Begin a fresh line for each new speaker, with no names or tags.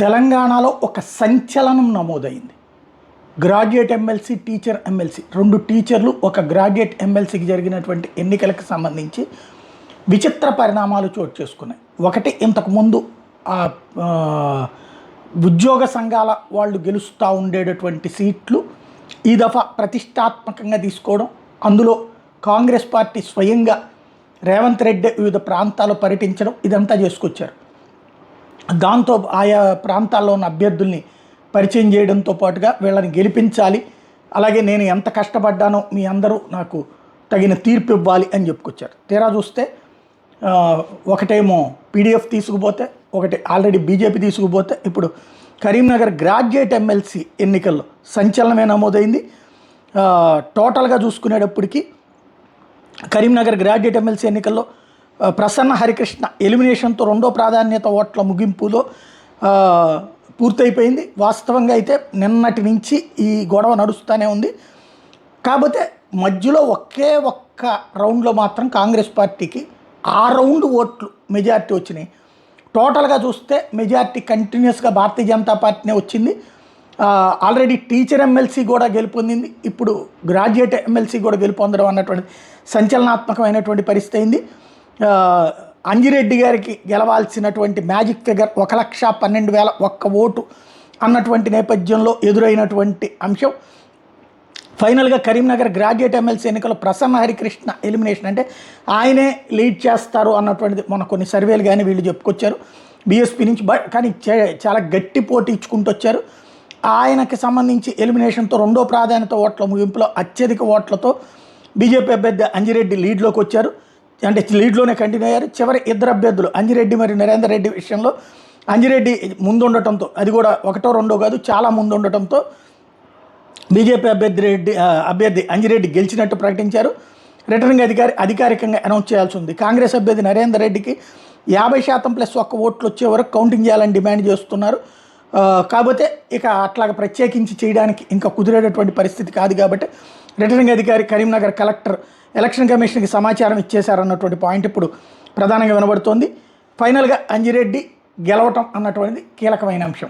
తెలంగాణలో ఒక సంచలనం నమోదైంది. గ్రాడ్యుయేట్ ఎమ్మెల్సీ, టీచర్ ఎమ్మెల్సీ, 2 టీచర్లు, ఒక గ్రాడ్యుయేట్ ఎమ్మెల్సీకి జరిగినటువంటి ఎన్నికలకు సంబంధించి విచిత్ర పరిణామాలు చోటు చేసుకున్నాయి. ఒకటి, ఇంతకుముందు ఉద్యోగ సంఘాల వాళ్ళు గెలుస్తూ ఉండేటటువంటి సీట్లు ఈ దఫా ప్రతిష్టాత్మకంగా తీసుకోవడం, అందులో కాంగ్రెస్ పార్టీ స్వయంగా రేవంత్ రెడ్డి వివిధ ప్రాంతాల్లో పర్యటించడం, ఇదంతా చేసుకొచ్చారు. దాంతో ఆయా ప్రాంతాల్లో ఉన్న అభ్యర్థుల్ని పరిచయం చేయడంతో పాటుగా వీళ్ళని గెలిపించాలి, అలాగే నేను ఎంత కష్టపడ్డానో మీ అందరూ నాకు తగిన తీర్పు ఇవ్వాలి అని చెప్పుకొచ్చారు. తీరా చూస్తే ఒకటేమో పీడీఎఫ్ తీసుకుపోతే, ఒకటి ఆల్రెడీ బీజేపీ తీసుకుపోతే, ఇప్పుడు కరీంనగర్ గ్రాడ్యుయేట్ ఎమ్మెల్సీ ఎన్నికల్లో సంచలనమే నమోదైంది. టోటల్గా చూసుకునేటప్పటికి కరీంనగర్ గ్రాడ్యుయేట్ ఎమ్మెల్సీ ఎన్నికల్లో ప్రసన్న హరికృష్ణ ఎలిమినేషన్తో 2వ ప్రాధాన్యత ఓట్ల ముగింపులో పూర్తయిపోయింది. వాస్తవంగా అయితే నిన్నటి నుంచి ఈ గొడవ నడుస్తూనే ఉంది. కాకపోతే మధ్యలో ఒక్క రౌండ్లో మాత్రం కాంగ్రెస్ పార్టీకి 6 రౌండ్ ఓట్లు మెజార్టీ వచ్చినాయి. టోటల్గా చూస్తే మెజార్టీ కంటిన్యూస్గా భారతీయ జనతా పార్టీనే వచ్చింది. ఆల్రెడీ టీచర్ ఎమ్మెల్సీ కూడా గెలుపొందింది, ఇప్పుడు గ్రాడ్యుయేట్ ఎమ్మెల్సీ కూడా గెలుపొందడం అన్నటువంటి సంచలనాత్మకమైనటువంటి పరిస్థితి అయింది. అంజిరెడ్డి గారికి గెలవాల్సినటువంటి మ్యాజిక్ ఫిగర్ 1,12,000 ఓటు అన్నటువంటి నేపథ్యంలో ఎదురైనటువంటి అంశం. ఫైనల్గా కరీంనగర్ గ్రాడ్యుయేట్ ఎమ్మెల్సీ ఎన్నికల్లో ప్రసన్న హరికృష్ణ ఎలిమినేషన్, అంటే ఆయనే లీడ్ చేస్తారు అన్నటువంటిది మన కొన్ని సర్వేలు కానీ వీళ్ళు చెప్పుకొచ్చారు బీఎస్పీ నుంచి. కానీ చాలా గట్టి పోటీ ఇచ్చుకుంటూ వచ్చారు. ఆయనకి సంబంధించి ఎలిమినేషన్తో 2వ ప్రాధాన్యత ఓట్ల ముగింపులో అత్యధిక ఓట్లతో బీజేపీ అభ్యర్థి అంజిరెడ్డి లీడ్లోకి వచ్చారు, అంటే లీడ్లోనే కంటిన్యూ అయ్యారు. చివరి 2 అభ్యర్థులు అంజిరెడ్డి మరియు నరేందర్ రెడ్డి విషయంలో అంజిరెడ్డి ముందు ఉండటంతో, అది కూడా 1ో 2ో కాదు చాలా ముందు ఉండటంతో బీజేపీ అభ్యర్థి అంజిరెడ్డి గెలిచినట్టు ప్రకటించారు. రిటర్నింగ్ అధికారికంగా అనౌన్స్ చేయాల్సి ఉంది. కాంగ్రెస్ అభ్యర్థి నరేందర్ రెడ్డికి 50%+1 ఓట్లు వచ్చే వరకు కౌంటింగ్ చేయాలని డిమాండ్ చేస్తున్నారు. కాకపోతే ఇక అట్లాగ ప్రత్యేకించి చేయడానికి ఇంకా కుదిరేటటువంటి పరిస్థితి కాదు కాబట్టి రిటర్నింగ్ అధికారి కరీంనగర్ కలెక్టర్ ఎలక్షన్ కమిషన్కి సమాచారం ఇచ్చేశారన్నటువంటి పాయింట్ ఇప్పుడు ప్రధానంగా వినబడుతోంది. ఫైనల్గా అంజిరెడ్డి గెలవటం అన్నటువంటిది కీలకమైన అంశం.